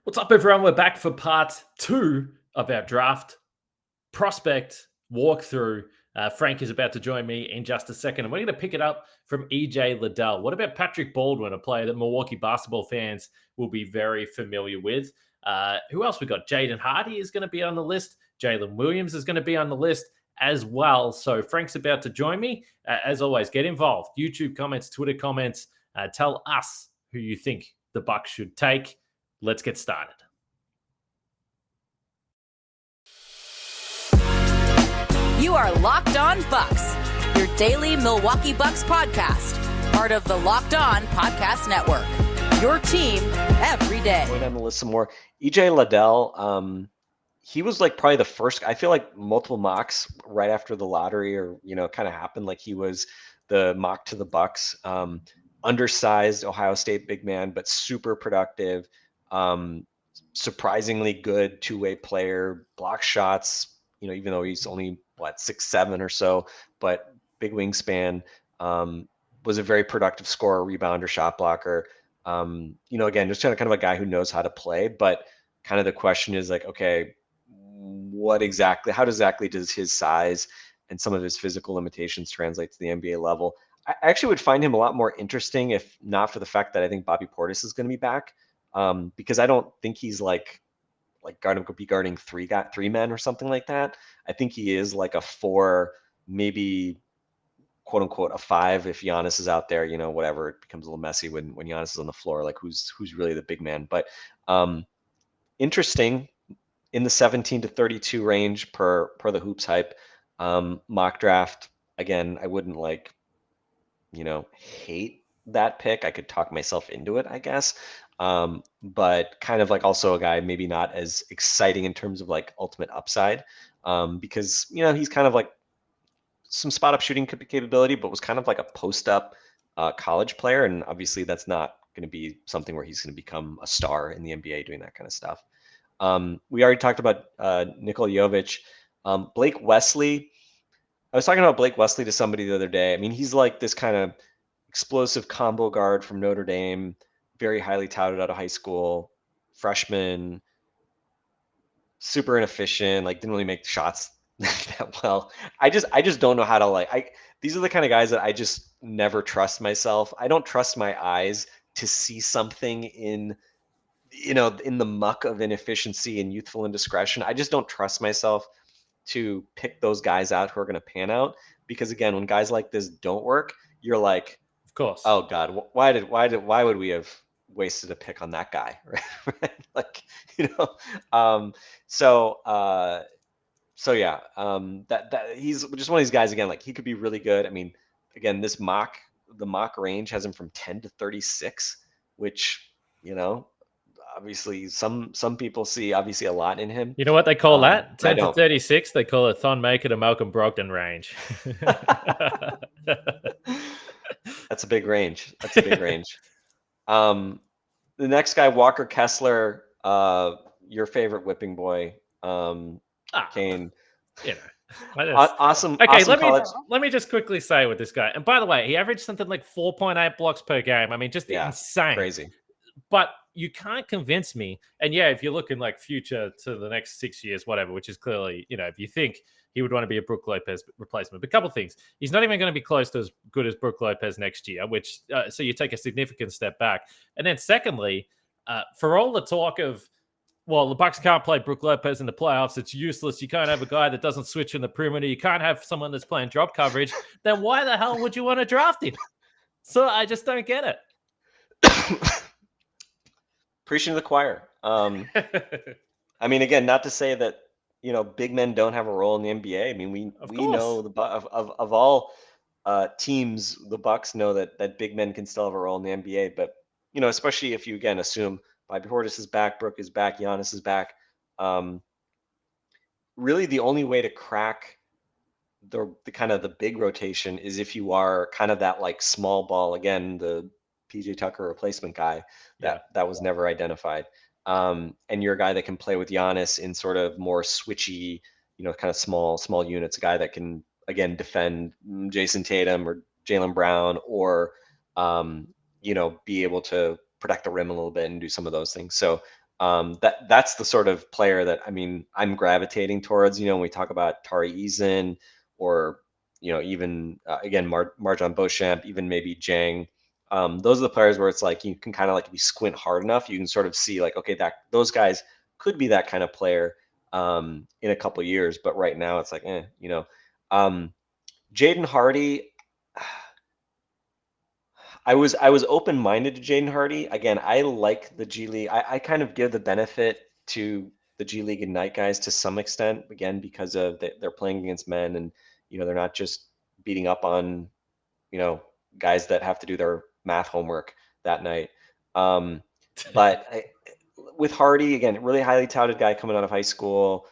What's up, everyone? We're back for part 2 of our draft prospect walkthrough. Frank is about to join me in just a second, and we're going to pick it up from EJ Liddell. What about Patrick Baldwin, a player that Milwaukee basketball fans will be very familiar with? Who else we got? Jaden Hardy is going to be on the list. Jaylen Williams is going to be on the list as well. So Frank's about to join me. As always, get involved. YouTube comments, Twitter comments. Tell us who you think the Bucks should take. Let's get started. You are Locked On Bucks, your daily Milwaukee Bucks podcast, part of the Locked On Podcast Network. Your team every day. Going down the list some more. EJ Liddell, he was like probably the first. I feel like multiple mocks right after the lottery, or kind of happened. Like he was the mock to the Bucks. Undersized Ohio State big man, but super productive. Surprisingly good two-way player, block shots, even though he's only 6'7" or so, but big wingspan, was a very productive scorer, rebounder, shot blocker. Again, just kind of a guy who knows how to play, but kind of the question is like, okay, how exactly does his size and some of his physical limitations translate to the NBA level? I actually would find him a lot more interesting if not for the fact that I think Bobby Portis is going to be back. Because I don't think he's like guarding three men or something like that. I think he is like a 4, maybe quote unquote a 5 if Giannis is out there. Whatever, it becomes a little messy when Giannis is on the floor. Like who's really the big man? But interesting in the 17 to 32 range per the Hoops Hype mock draft. Again, I wouldn't hate that pick. I could talk myself into it, I guess. But kind of like also a guy maybe not as exciting in terms of like ultimate upside, because he's kind of like some spot up shooting capability, but was kind of like a post up college player, and obviously that's not going to be something where he's going to become a star in the NBA doing that kind of stuff. We already talked about Nikola Jovic. Blake Wesley. I was talking about Blake Wesley to somebody the other day. I mean, he's like this kind of explosive combo guard from Notre Dame, very highly touted out of high school, freshman, super inefficient, like didn't really make shots that well. I just don't know how to these are the kind of guys that I just never trust myself. I don't trust my eyes to see something in the muck of inefficiency and youthful indiscretion. I just don't trust myself to pick those guys out who are going to pan out, because again, when guys like this don't work, you're like, of course, oh God, why would we have wasted a pick on that guy? Right? So yeah, that he's just one of these guys, again, like he could be really good. I mean, again, the mock range has him from 10 to 36, which, obviously some people see obviously a lot in him. You know what they call that? 10 to 36. They call it Thon Maker to Malcolm Brogdon range. That's a big range. The next guy, Walker Kessler, your favorite whipping boy, Kane. Awesome. Okay, awesome let me just quickly say with this guy. And by the way, he averaged something like 4.8 blocks per game. I mean, just insane. Crazy. But you can't convince me. And yeah, if you're looking like future to the next 6 years, whatever, which is clearly, if you think he would want to be a Brook Lopez replacement. But a couple of things. He's not even going to be close to as good as Brook Lopez next year, which so you take a significant step back. And then secondly, for all the talk of, well, the Bucks can't play Brook Lopez in the playoffs, it's useless. You can't have a guy that doesn't switch in the perimeter. You can't have someone that's playing drop coverage. Then why the hell would you want to draft him? So I just don't get it. Preaching to the choir. I mean, again, not to say that big men don't have a role in the NBA. I mean, we know of all teams, the Bucks know that big men can still have a role in the NBA. But especially if you again assume Bobby Portis is back, Brook is back, Giannis is back. Really, the only way to crack the kind of the big rotation is if you are kind of that like small ball, again, the PJ Tucker replacement guy that was never identified. And you're a guy that can play with Giannis in sort of more switchy, kind of small units, a guy that can, again, defend Jason Tatum or Jaylen Brown, or, be able to protect the rim a little bit and do some of those things. So That's the sort of player that I'm gravitating towards. When we talk about Tari Eason or even again Marjon Beauchamp, even maybe Jang. Those are the players where it's like you can kind of like if you squint hard enough, you can sort of see like okay that those guys could be that kind of player in a couple years, but right now it's like Jaden Hardy. I was open minded to Jaden Hardy. Again, I like the G League. I kind of give the benefit to the G League Ignite guys to some extent. Again, because of they're playing against men, and they're not just beating up on guys that have to do their math homework that night. But with Hardy, again, really highly touted guy coming out of high school,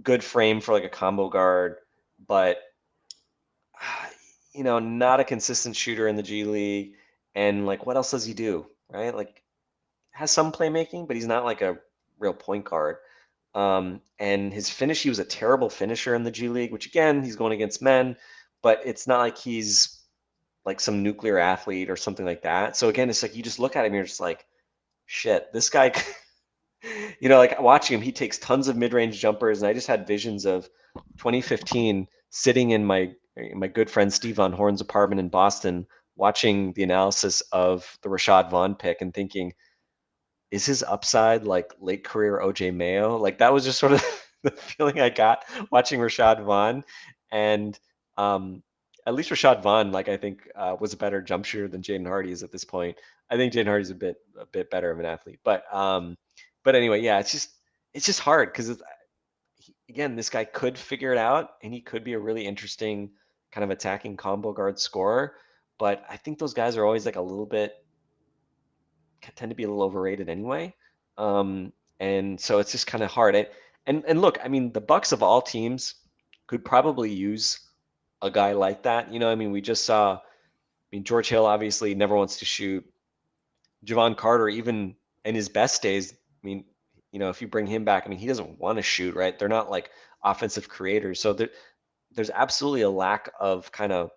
good frame for like a combo guard, but not a consistent shooter in the G League. And like, what else does he do? Right? Like, has some playmaking, but he's not like a real point guard. And his finish, he was a terrible finisher in the G League, which again, he's going against men, but it's not like he's like some nuclear athlete or something like that. So again, it's like you just look at him, you're just like, shit, this guy, like watching him, he takes tons of mid-range jumpers, and I just had visions of 2015 sitting in my good friend Steve Von Horn's apartment in Boston, watching the analysis of the Rashad Vaughn pick and thinking, is his upside like late career OJ Mayo? Like that was just sort of the feeling I got watching Rashad Vaughn. And at least Rashad Vaughn, like I think, was a better jump shooter than Jaden Hardy is at this point. I think Jaden Hardy's a bit better of an athlete. But anyway, yeah, it's just hard because again, this guy could figure it out, and he could be a really interesting kind of attacking combo guard scorer. But I think those guys are always like a little bit tend to be a little overrated anyway. And so it's just kind of hard. And look, the Bucks of all teams could probably use a guy like that. We just saw. George Hill obviously never wants to shoot. Javon Carter, even in his best days, if you bring him back, he doesn't want to shoot, right? They're not like offensive creators. So there's absolutely a lack of kind of,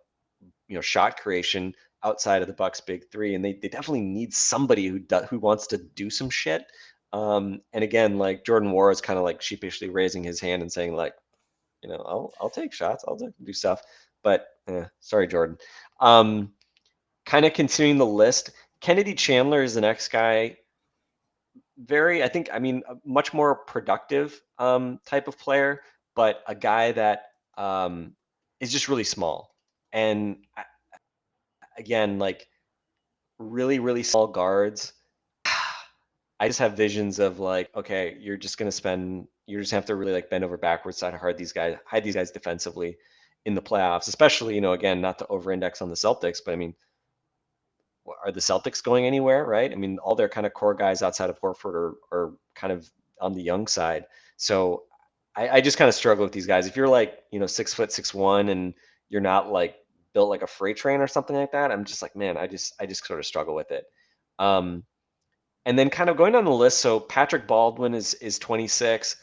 shot creation outside of the Bucks' big three. And they definitely need somebody who wants to do some shit. And again, like Jordan Wara is kind of like sheepishly raising his hand and saying like, I'll take shots. I'll do stuff. But sorry, Jordan. Kind of continuing the list, Kennedy Chandler is the next guy. I think, a much more productive type of player, but a guy that is just really small. And again, like really, really small guards. I just have visions of like, okay, you just have to really like bend over backwards to hide these guys defensively in the playoffs, especially, again, not to over-index on the Celtics, but are the Celtics going anywhere, right? All their kind of core guys outside of Horford are kind of on the young side. So I just kind of struggle with these guys. If you're like, 6', 6'1", and you're not like built like a freight train or something like that, I'm just like, man, I just sort of struggle with it. And then kind of going down the list, so Patrick Baldwin is 26.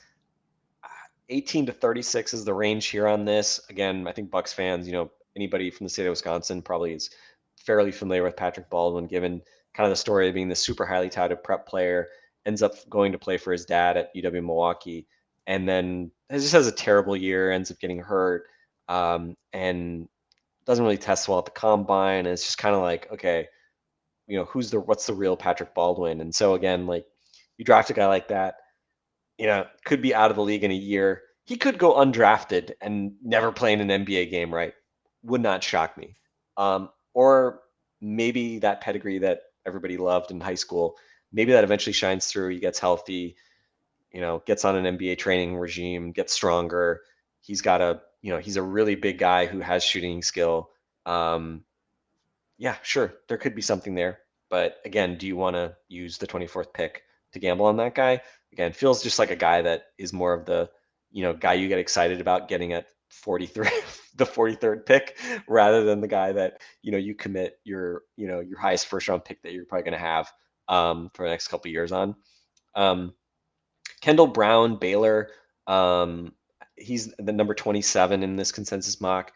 18 to 36 is the range here on this. Again, I think Bucks fans, anybody from the state of Wisconsin probably is fairly familiar with Patrick Baldwin, given kind of the story of being the super highly touted prep player, ends up going to play for his dad at UW Milwaukee, and then just has a terrible year, ends up getting hurt, and doesn't really test well at the combine. And it's just kind of like, okay, what's the real Patrick Baldwin? And so again, like you draft a guy like that, could be out of the league in a year. He could go undrafted and never play in an NBA game, right? Would not shock me. Or maybe that pedigree that everybody loved in high school, maybe that eventually shines through. He gets healthy, gets on an NBA training regime, gets stronger. He's a really big guy who has shooting skill. Yeah, sure, there could be something there. But again, do you want to use the 24th pick to gamble on that guy? Again, feels just like a guy that is more of the, guy you get excited about getting at 43, the 43rd pick, rather than the guy that, you commit your highest first round pick that you're probably going to have for the next couple of years on. Kendall Brown, Baylor, he's the number 27 in this consensus mock.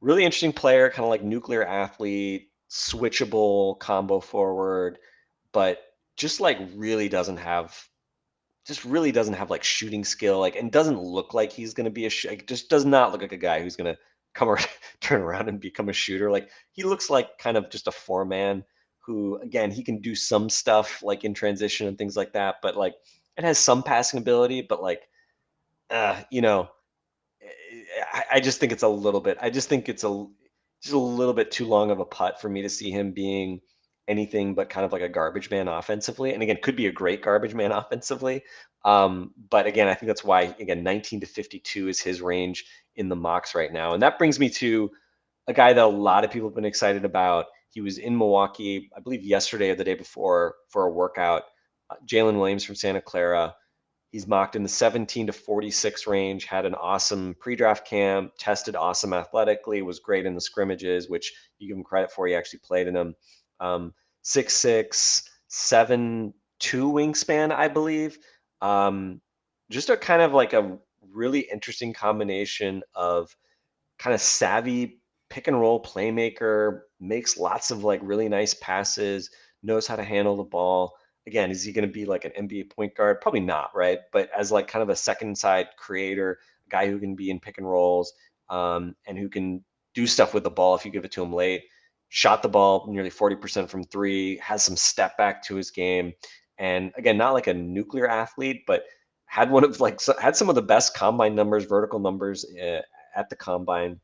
Really interesting player, kind of like nuclear athlete, switchable combo forward, but just like really doesn't have like shooting skill, like, and doesn't look like he's going to be like, just does not look like a guy who's going to come around, turn around and become a shooter. Like, he looks like kind of just a four man who, again, he can do some stuff like in transition and things like that, but like it has some passing ability, but like, you know, I just think it's a little bit. I just think it's just a little bit too long of a putt for me to see him being anything but kind of like a garbage man offensively. And again, could be a great garbage man offensively. But again, I think that's why, again, 19 to 52 is his range in the mocks right now. And that brings me to a guy that a lot of people have been excited about. He was in Milwaukee, I believe yesterday or the day before, for a workout. Jaylen Williams from Santa Clara. He's mocked in the 17 to 46 range, had an awesome pre-draft camp, tested awesome athletically, was great in the scrimmages, which you give him credit for. He actually played in them. 6'6", 7'2" wingspan, I believe. Just a kind of like a really interesting combination of kind of savvy pick and roll playmaker, makes lots of like really nice passes, knows how to handle the ball. Again, is he going to be like an NBA point guard? Probably not, right? But as like kind of a second side creator, a guy who can be in pick and rolls, and who can do stuff with the ball if you give it to him late. Shot the ball nearly 40% from three, has some step back to his game. And again, not like a nuclear athlete, but had had some of the best combine numbers, vertical numbers at the combine.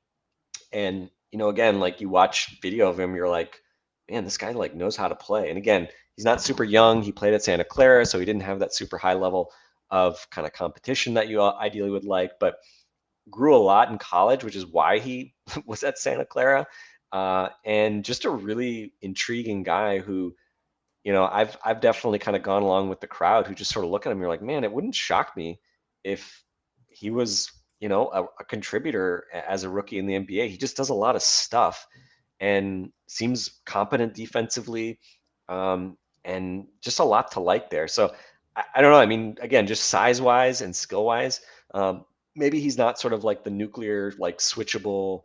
And, again, like you watch video of him, you're like, man, this guy like knows how to play. And again, he's not super young. He played at Santa Clara, so he didn't have that super high level of kind of competition that you ideally would like, but grew a lot in college, which is why he was at Santa Clara. And just a really intriguing guy who, I've definitely kind of gone along with the crowd who just sort of look at him. You're like, man, it wouldn't shock me if he was, a contributor as a rookie in the NBA. He just does a lot of stuff and seems competent defensively, and just a lot to like there. So I don't know. I mean, again, just size wise and skill wise, maybe he's not sort of like the nuclear, like switchable,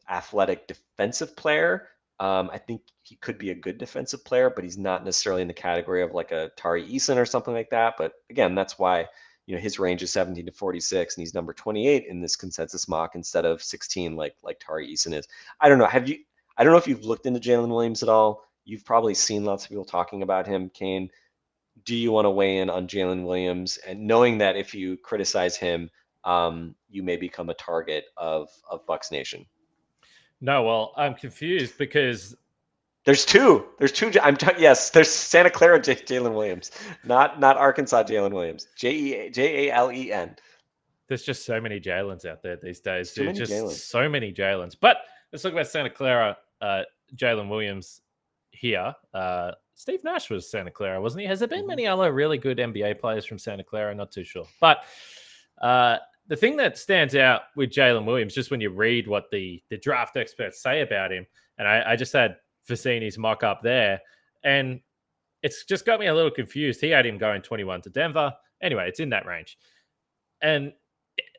athletic defensive player. I think he could be a good defensive player, but he's not necessarily in the category of like a Tari Eason or something like that. But again, that's why, his range is 17 to 46, and he's number 28 in this consensus mock instead of 16 like Tari Eason is. I don't know. I don't know if you've looked into Jaylen Williams at all. You've probably seen lots of people talking about him. Kane, do you want to weigh in on Jaylen Williams, and knowing that if you criticize him, you may become a target of Bucks Nation? No, well, I'm confused because there's two. Yes, there's Santa Clara Jaylen Williams, not Arkansas Jaylen Williams. Jalen. There's just so many Jaylens out there these days. So many Jaylens. But let's talk about Santa Clara. Jaylen Williams here. Steve Nash was Santa Clara, wasn't he? Has there been many other really good NBA players from Santa Clara? Not too sure. But the thing that stands out with Jaylen Williams, just when you read what the draft experts say about him, and I just had Vicini's mock up there, and it's just got me a little confused. He had him going 21 to Denver. Anyway, it's in that range. And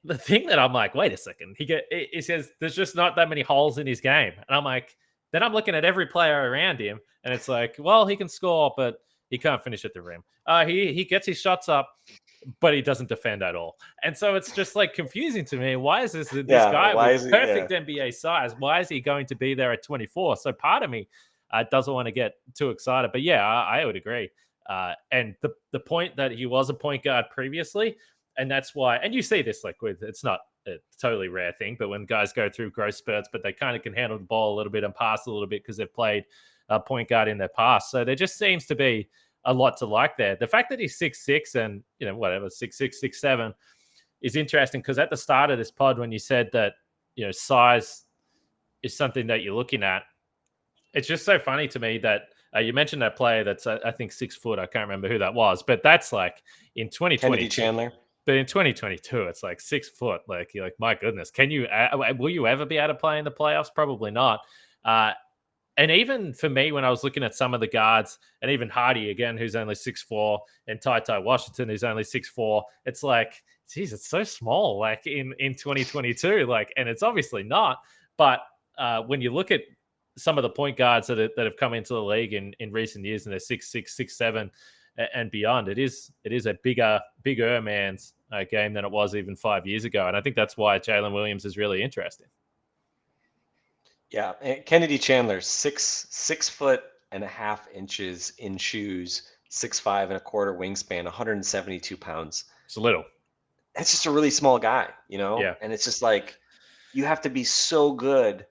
the thing that I'm like, wait a second, he says there's just not that many holes in his game. And I'm like, then I'm looking at every player around him, and it's like, well, he can score, but he can't finish at the rim. He gets his shots up, but he doesn't defend at all. And so it's just like confusing to me. Why is this guy with perfect NBA size? Why is he going to be there at 24? So part of me doesn't want to get too excited. But yeah, I would agree. And the point that he was a point guard previously, and that's why, and you see this like with, it's not a totally rare thing, but when guys go through growth spurts, but they kind of can handle the ball a little bit and pass a little bit because they've played point guard in their past. So there just seems to be a lot to like there. The fact that he's 6'6" and, 6'6", 6'7" is interesting because at the start of this pod, when you said that, size is something that you're looking at, it's just so funny to me that you mentioned that player that's, I think, 6 foot. I can't remember who that was, but that's like in 2020. Chandler. But in 2022, it's like 6 foot. Like, you're like, my goodness, will you ever be able to play in the playoffs? Probably not. And even for me, when I was looking at some of the guards, and even Hardy, again, who's only 6'4", and Ty Washington, who's only 6'4", it's like, geez, it's so small, like in 2022, like, and it's obviously not. But when you look at some of the point guards that have come into the league in recent years, and they're 6'6", 6'7", and beyond. It is a bigger man's game than it was even 5 years ago, and I think that's why Jaylen Williams is really interesting. Yeah, Kennedy Chandler, 6'1.5" in shoes, 6'5" wingspan, 172 pounds. It's a little. That's just a really small guy, Yeah. And it's just like you have to be so good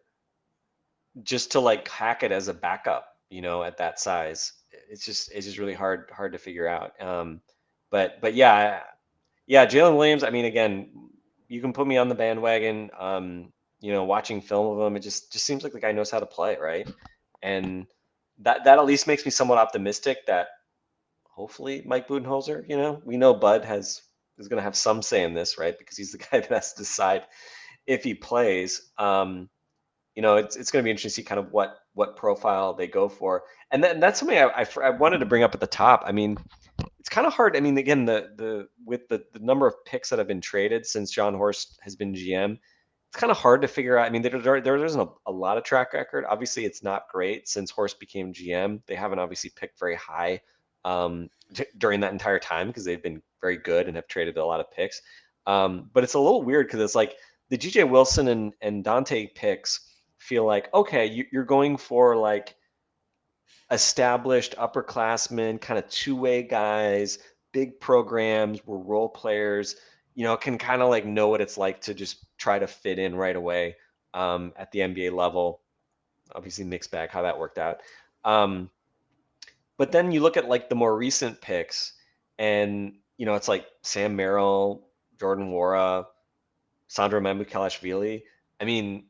just to like hack it as a backup, at that size. It's just really hard to figure out. But yeah, Jaylen Williams. I mean, again, you can put me on the bandwagon. Watching film of him, it just seems like the guy knows how to play, right? And that at least makes me somewhat optimistic that hopefully Mike Budenholzer, we know Bud is going to have some say in this, right? Because he's the guy that has to decide if he plays. It's going to be interesting to see kind of what profile they go for. And that's something I wanted to bring up at the top. I mean, it's kind of hard. I mean, again, with the number of picks that have been traded since John Horst has been GM, it's kind of hard to figure out. I mean, there isn't a lot of track record. Obviously, it's not great since Horst became GM. They haven't obviously picked very high during that entire time because they've been very good and have traded a lot of picks. But it's a little weird because it's like the DJ Wilson and Dante picks feel like, okay, you're going for like established upperclassmen, kind of two-way guys, big programs, were role players, can kind of like know what it's like to just try to fit in right away at the NBA level. Obviously mixed bag how that worked out. But then you look at like the more recent picks and, it's like Sam Merrill, Jordan Nwora, Sandro Mamukelashvili. I mean,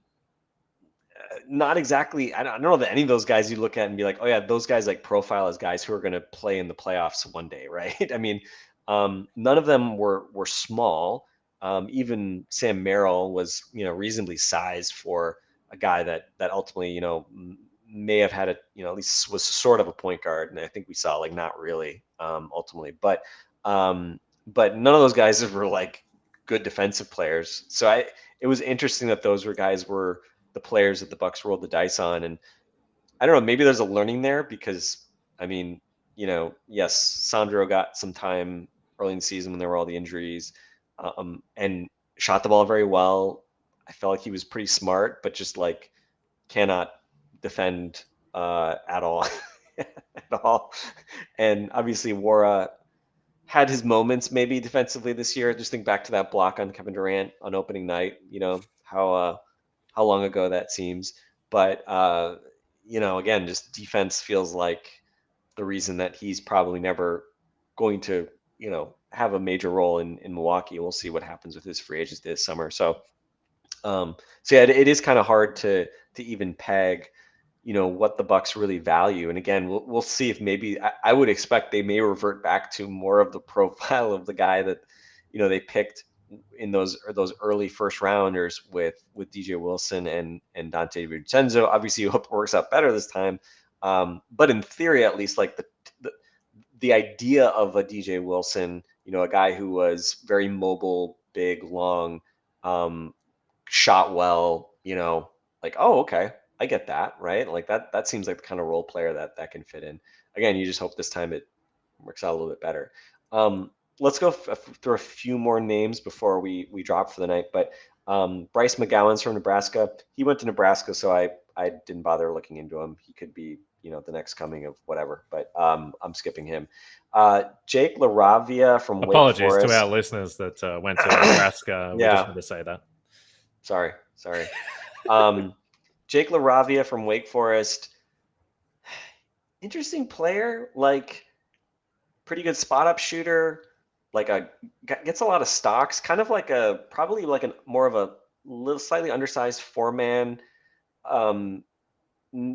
not exactly. I don't know that any of those guys you look at and be like, oh yeah, those guys like profile as guys who are going to play in the playoffs one day, right? I mean, none of them were small. Even Sam Merrill was, reasonably sized for a guy that ultimately, may have had at least was sort of a point guard, and I think we saw like not really ultimately, but none of those guys were like good defensive players. So it was interesting that those guys were the players that the Bucks rolled the dice on. And I don't know, maybe there's a learning there because, I mean, yes, Sandro got some time early in the season when there were all the injuries and shot the ball very well. I felt like he was pretty smart, but just like cannot defend at all. At all. And obviously Nwora had his moments maybe defensively this year. Just think back to that block on Kevin Durant on opening night, how long ago that seems. But, again, just defense feels like the reason that he's probably never going to, have a major role in Milwaukee. We'll see what happens with his free agents this summer. So yeah, it is kind of hard to even peg, what the Bucks really value. And again, we'll see if maybe I would expect they may revert back to more of the profile of the guy that, they picked in those early first rounders with DJ Wilson and Dante DiVincenzo. Obviously, you hope it works out better this time. But in theory, at least, like the idea of a DJ Wilson, a guy who was very mobile, big, long, shot well, like, oh, okay, I get that, right? Like that seems like the kind of role player that can fit in. Again, you just hope this time it works out a little bit better. Let's go through a few more names before we drop for the night. But Bryce McGowan's from Nebraska. He went to Nebraska, so I didn't bother looking into him. He could be, the next coming of whatever. But I'm skipping him. Jake Laravia from Wake Forest. Apologies to our listeners that went to Nebraska. We just want to say that. Sorry. Jake Laravia from Wake Forest. Interesting player, like pretty good spot up shooter. Gets a lot of stocks, kind of like probably like more of a little slightly undersized 4-man.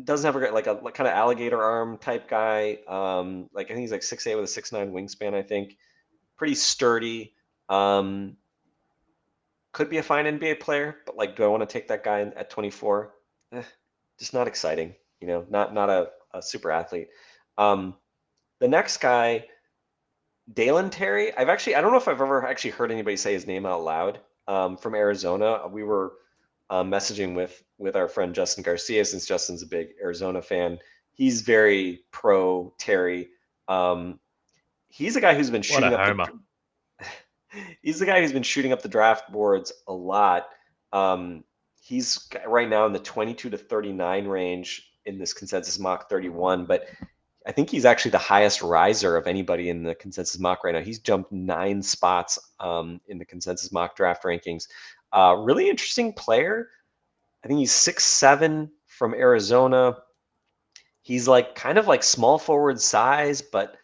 Doesn't have like kind of alligator arm type guy. I think he's like 6'8" with a 6'9" wingspan. I think pretty sturdy. Could be a fine NBA player, but like, do I want to take that guy at 24? Just not exciting. Not a super athlete. The next guy, Dalen Terry. I don't know if I've ever actually heard anybody say his name out loud. From Arizona, we were messaging with our friend Justin Garcia, since Justin's a big Arizona fan. He's very pro Terry. He's a guy who's been What a shooting up homer. he's the guy who's been shooting up the draft boards a lot. He's right now in the 22 to 39 range in this consensus mock 31, but I think he's actually the highest riser of anybody in the consensus mock right now. He's jumped 9 spots in the consensus mock draft rankings. Really interesting player. I think he's 6'7" from Arizona. He's like kind of like small forward size, but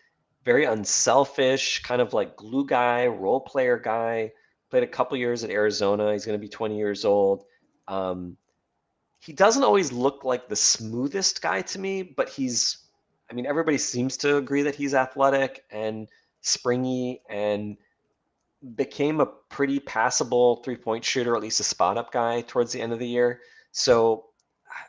very unselfish, kind of like glue guy, role player guy. Played a couple years at Arizona. He's going to be 20 years old. He doesn't always look like the smoothest guy to me, but I mean, everybody seems to agree that he's athletic and springy and became a pretty passable 3-point shooter, at least a spot up guy towards the end of the year. So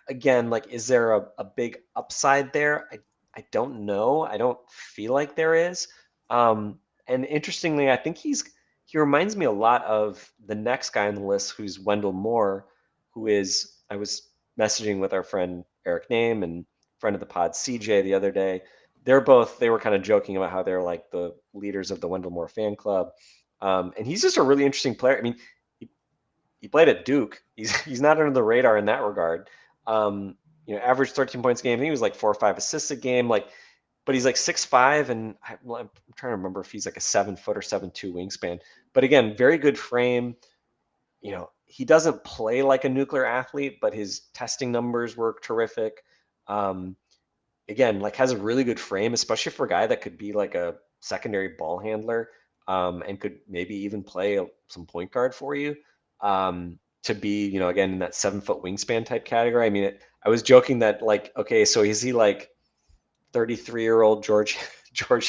again, like, is there a big upside there? I don't know. I don't feel like there is. And interestingly, I think he reminds me a lot of the next guy on the list, who's Wendell Moore, I was messaging with our friend Eric Name and friend of the pod CJ the other day. They were kind of joking about how they're like the leaders of the Wendell Moore fan club. And he's just a really interesting player. I mean, he played at Duke. He's not under the radar in that regard. Averaged 13 points a game. I think he was like 4 or 5 assists a game. But he's like 6'5", and I'm trying to remember if he's like a 7-foot or 7'2" wingspan. But again, very good frame. He doesn't play like a nuclear athlete, but his testing numbers work terrific. Again, like, has a really good frame, especially for a guy that could be like a secondary ball handler, and could maybe even play some point guard for you. To be, again, in that 7-foot wingspan type category. I mean, I was joking that, like, okay, so is he like 33-year-old George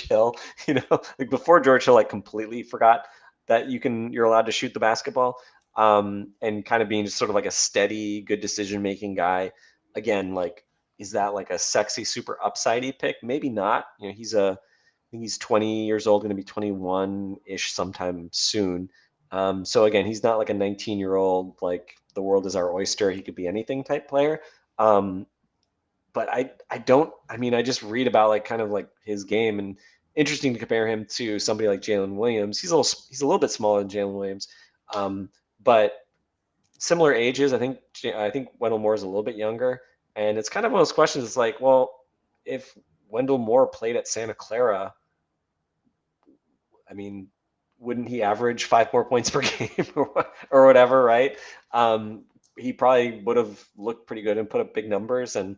Hill? Like before George Hill like completely forgot that you're allowed to shoot the basketball, and kind of being just sort of like a steady, good decision making guy. Again, like, is that like a sexy, super upsidey pick? Maybe not. I think he's 20 years old, going to be 21-ish sometime soon. So again, he's not like a 19-year-old, like the world is our oyster, he could be anything type player. But I just read about like kind of like his game, and interesting to compare him to somebody like Jaylen Williams. He's a little bit smaller than Jaylen Williams, but similar ages. I think Wendell Moore is a little bit younger, and it's kind of one of those questions. It's like, well, if Wendell Moore played at Santa Clara, I mean, wouldn't he average 5 more points per game or whatever, right? He probably would have looked pretty good and put up big numbers. And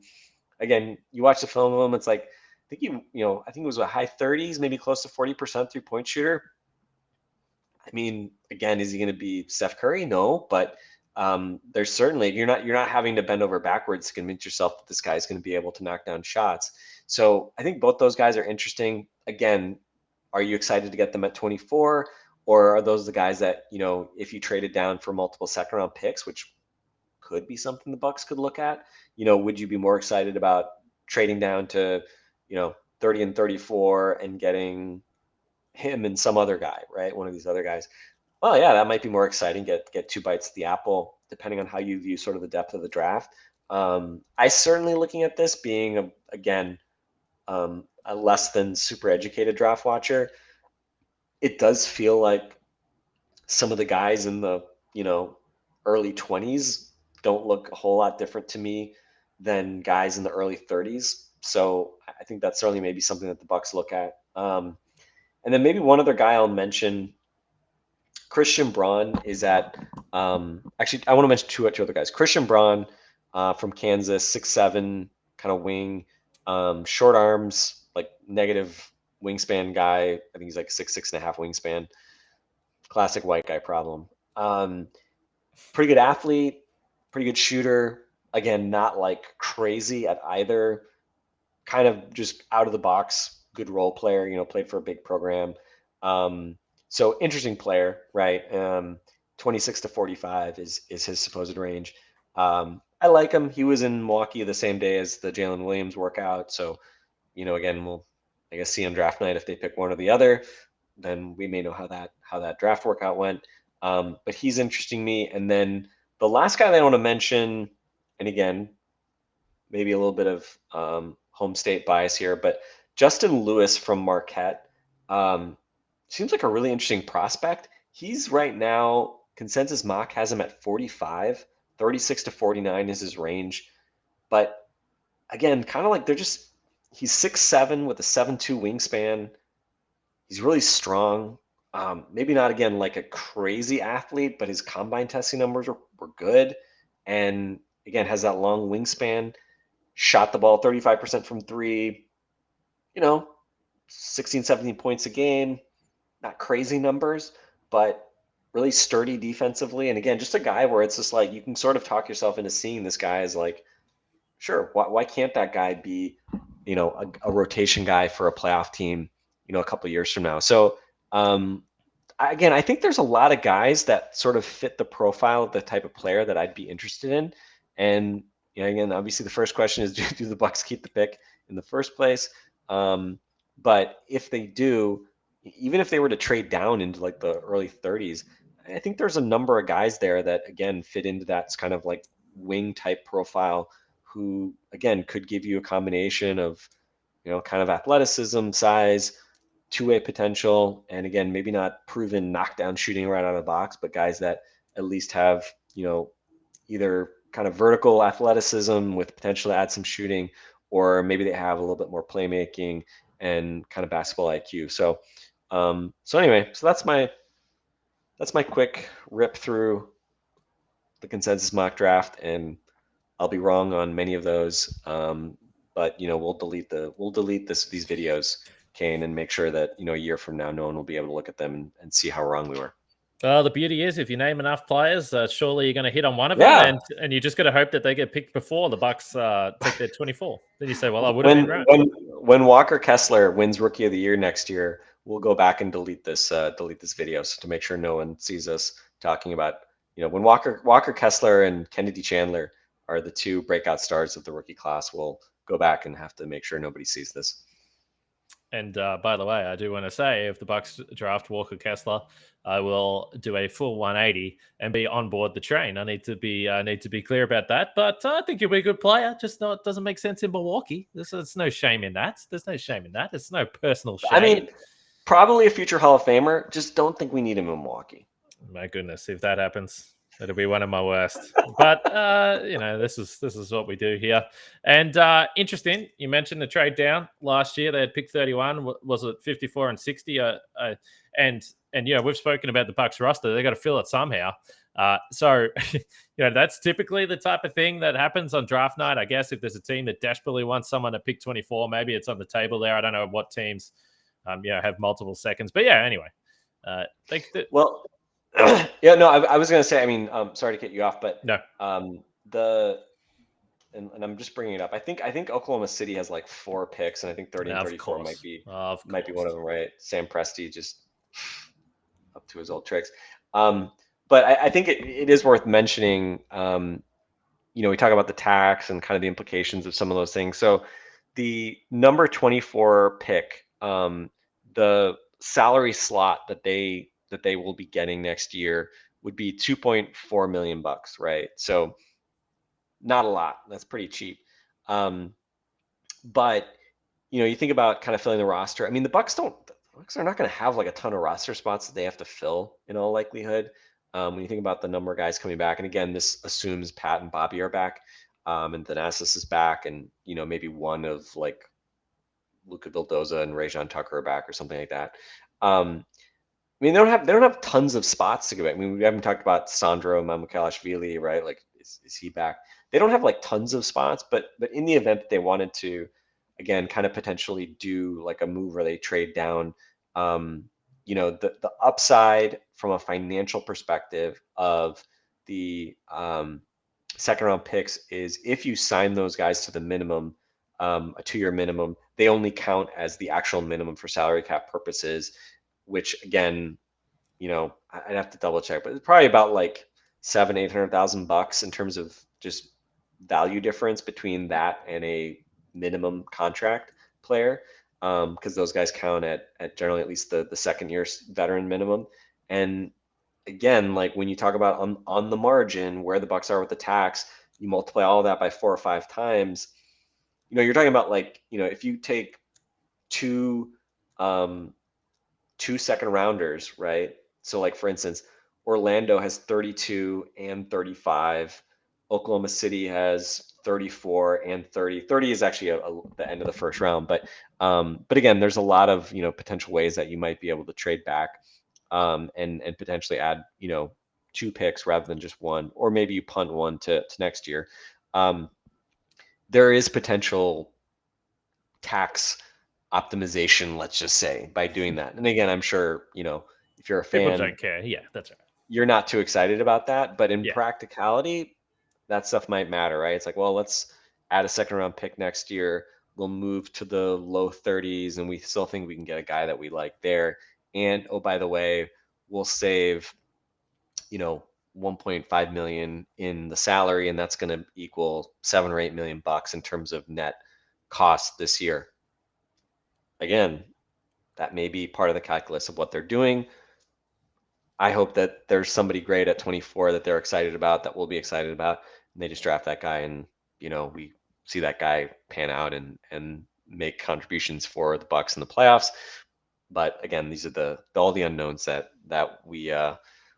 again, you watch the film of him, it's like, I think it was a high 30s, maybe close to 40% 3-point shooter. I mean, again, is he going to be Steph Curry? No, but there's certainly, you're not having to bend over backwards to convince yourself that this guy is going to be able to knock down shots. So I think both those guys are interesting. Again, are you excited to get them at 24, or are those the guys that, if you traded down for multiple second round picks, which could be something the Bucks could look at, would you be more excited about trading down to, 30 and 34 and getting him and some other guy, right? One of these other guys. Well, yeah, that might be more exciting. Get 2 bites at the apple, depending on how you view sort of the depth of the draft. I certainly, looking at this being a less than super educated draft watcher, it does feel like some of the guys in the, early 20s don't look a whole lot different to me than guys in the early 30s. So I think that's certainly maybe something that the Bucks look at. And then maybe one other guy I'll mention, Christian Braun is at, actually, I want to mention two other guys. Christian Braun from Kansas, 6'7", kind of wing, short arms, like negative wingspan guy. I think he's like 6'6.5" wingspan. Classic white guy problem. Pretty good athlete, pretty good shooter. Again, not like crazy at either. Kind of just out of the box, good role player. Played for a big program. So interesting player, right? 26 to 45 is his supposed range. I like him. He was in Milwaukee the same day as the Jaylen Williams workout. So, again, we'll, I guess, see on draft night if they pick one or the other. Then we may know how that draft workout went. But he's interesting me. And then The last guy that I want to mention, and again, maybe a little bit of home state bias here, but Justin Lewis from Marquette seems like a really interesting prospect. He's right now, consensus mock has him at 45, 36 to 49 is his range. But again, kind of like he's 6'7" with a 7'2" wingspan. He's really strong. Maybe not, again, like a crazy athlete, but his combine testing numbers were good. And again, has that long wingspan. Shot the ball 35% from three, 16, 17 points a game. Not crazy numbers, but really sturdy defensively. And again, just a guy where it's just like you can sort of talk yourself into seeing this guy as like, sure, why can't that guy be, a rotation guy for a playoff team, a couple of years from now? So, again, I think there's a lot of guys that sort of fit the profile of the type of player that I'd be interested in. And again, obviously the first question is, do the Bucks keep the pick in the first place? But if they do, even if they were to trade down into like the early 30s, I think there's a number of guys there that, again, fit into that kind of like wing type profile who, again, could give you a combination of, kind of athleticism, size, two-way potential, and again, maybe not proven knockdown shooting right out of the box, but guys that at least have, either kind of vertical athleticism with potential to add some shooting, or maybe they have a little bit more playmaking and kind of basketball IQ. So, anyway, so that's my quick rip through the consensus mock draft, and I'll be wrong on many of those. But we'll delete these videos, Kane, and make sure that a year from now, no one will be able to look at them and see how wrong we were. The beauty is, if you name enough players, surely you're going to hit on one of them, and you just got to hope that they get picked before the Bucks take their 24. Then you say, "Well, I would have been right." When Walker Kessler wins Rookie of the Year next year, we'll go back and delete this video to make sure no one sees us talking about when Walker Kessler and Kennedy Chandler are the two breakout stars of the rookie class. We'll go back and have to make sure nobody sees this. And by the way, I do want to say, if the Bucks draft Walker Kessler, I will do a full 180 and be on board the train. I need to be clear about that. But I think you'll be a good player. Just it doesn't make sense in Milwaukee. There's no shame in that. There's no shame in that. It's no personal shame. I mean, probably a future Hall of Famer. Just don't think we need him in Milwaukee. My goodness, if that happens, it'll be one of my worst. But this is what we do here. And interesting, you mentioned the trade down last year. They had picked 31. Was it 54 and 60? And we've spoken about the Bucks roster. They got to fill it somehow. So that's typically the type of thing that happens on draft night. I guess if there's a team that desperately wants someone to pick 24, maybe it's on the table there. I don't know what teams have multiple seconds. But yeah, anyway. Well. Yeah, no, I was going to say, I mean, sorry to cut you off, but no. And I'm just bringing it up. I think Oklahoma City has like 4 picks, and I think 30 and 34 might be one of them, right? Sam Presti just up to his old tricks. But I think it is worth mentioning. We talk about the tax and kind of the implications of some of those things. So the number 24 pick, the salary slot that they will be getting next year would be $2.4 million, right? So not a lot. That's pretty cheap. But you think about kind of filling the roster. I mean, the Bucks are not going to have like a ton of roster spots that they have to fill in all likelihood. When you think about the number of guys coming back, and again, this assumes Pat and Bobby are back, and Thanasis is back, and maybe one of like Luka Vildoza and Rajon Tucker are back or something like that. I mean, they don't have tons of spots to go back. I mean, we haven't talked about Sandro Mamukelashvili, right? Like, is he back? They don't have like tons of spots, but in the event that they wanted to, again, kind of potentially do like a move where they trade down, the upside from a financial perspective of the second round picks is if you sign those guys to the minimum, a 2-year minimum, they only count as the actual minimum for salary cap purposes, which again, I'd have to double check, but it's probably about like $700,000-800,000 in terms of just value difference between that and a minimum contract player, because those guys count at generally at least the second year veteran minimum. And again, like when you talk about on the margin where the Bucks are with the tax, you multiply all of that by 4 or 5 times. You're talking about like, if you take two um, 2 second rounders, right? So like for instance, Orlando has 32 and 35. Oklahoma City has 34 and 30. 30 is actually the end of the first round, but again, there's a lot of potential ways that you might be able to trade back, and potentially add 2 picks rather than just one, or maybe you punt one to next year. There is potential tax optimization, let's just say, by doing that. And again, I'm sure, if you're a People fan, don't care. Yeah, that's right. you're not too excited about that. But in Yeah. practicality, that stuff might matter, right? It's like, well, let's add a second round pick next year. We'll move to the low 30s, and we still think we can get a guy that we like there. And oh, by the way, we'll save, 1.5 million in the salary, and that's going to equal $7 or $8 million in terms of net cost this year. Again, that may be part of the calculus of what they're doing. I hope that there's somebody great at 24 that they're excited about, that we'll be excited about, and they just draft that guy, and we see that guy pan out and make contributions for the Bucks in the playoffs. But again, these are all the unknowns that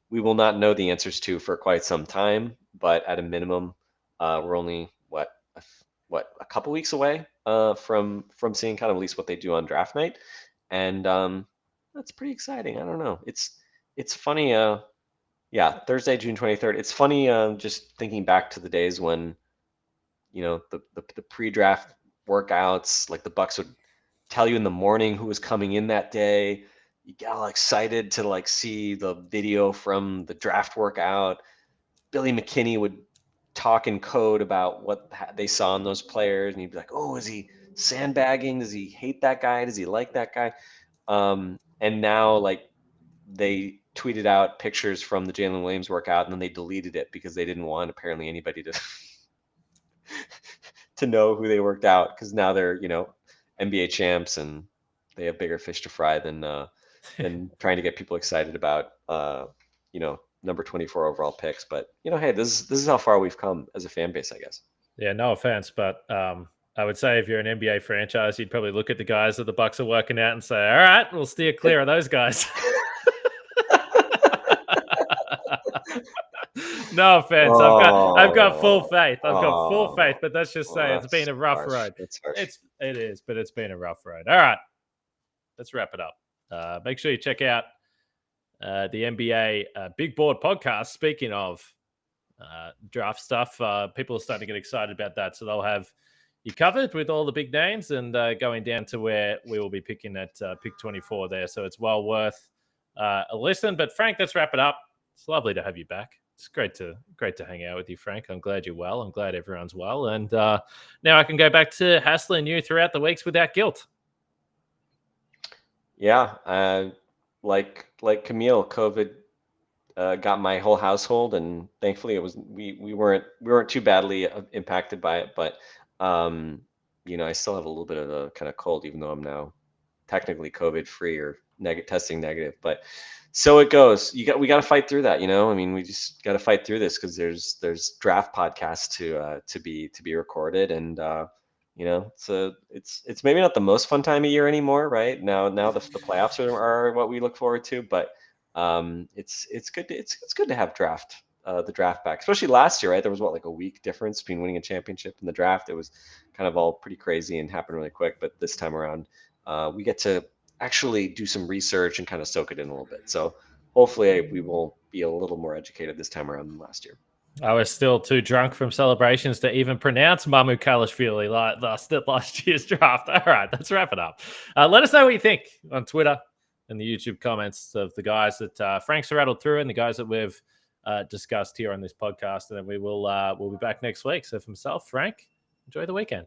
we will not know the answers to for quite some time. But at a minimum, we're only a couple weeks away from seeing kind of at least what they do on draft night, and that's pretty exciting. I don't know. It's funny. Yeah, Thursday, June 23rd. It's funny just thinking back to the days when the pre-draft workouts, like the Bucks would tell you in the morning who was coming in that day. You get all excited to like see the video from the draft workout. Billy McKinney would talk in code about what they saw in those players, and he'd be like, "Oh, is he sandbagging? Does he hate that guy? Does he like that guy?" And now, like, they tweeted out pictures from the Jaylen Williams workout, and then they deleted it because they didn't want apparently anybody to to know who they worked out, because now they're NBA champs and they have bigger fish to fry than trying to get people excited about number 24 overall picks. But hey, this is how far we've come as a fan base, I guess. Yeah, no offense, but I would say if you're an NBA franchise, you'd probably look at the guys that the Bucks are working out and say, "All right, we'll steer clear of those guys." No offense. I've got full faith. I've got full faith, but let's just say it's been a rough road. It is, but it's been a rough road. All right, let's wrap it up. Make sure you check out the NBA Big Board podcast. Speaking of draft stuff, people are starting to get excited about that, so they'll have you covered with all the big names and going down to where we will be picking at pick 24 there. So it's well worth a listen. But Frank, let's wrap it up. It's lovely to have you back. It's great to hang out with you, Frank. I'm glad you're well. I'm glad everyone's well. And now I can go back to hassling you throughout the weeks without guilt. Yeah, like Camille, COVID got my whole household, and thankfully it was we weren't too badly impacted by it. But I still have a little bit of a kind of cold, even though I'm now technically COVID free or testing negative. But so it goes. We got to fight through that. I mean, we just got to fight through this, because there's draft podcasts to be recorded, and it's maybe not the most fun time of year anymore, right? Now the playoffs are what we look forward to, but it's good to have the draft back, especially last year, right? There was like a week difference between winning a championship and the draft. It was kind of all pretty crazy and happened really quick, but this time around we get to actually do some research and kind of soak it in a little bit. So hopefully we will be a little more educated this time around than last year. I was still too drunk from celebrations to even pronounce Mamu Kalashvili last year's draft. All right, let's wrap it up. Let us know what you think on Twitter and the YouTube comments of the guys that Frank's rattled through and the guys that we've discussed here on this podcast. And then we'll be back next week. So for myself, Frank, enjoy the weekend.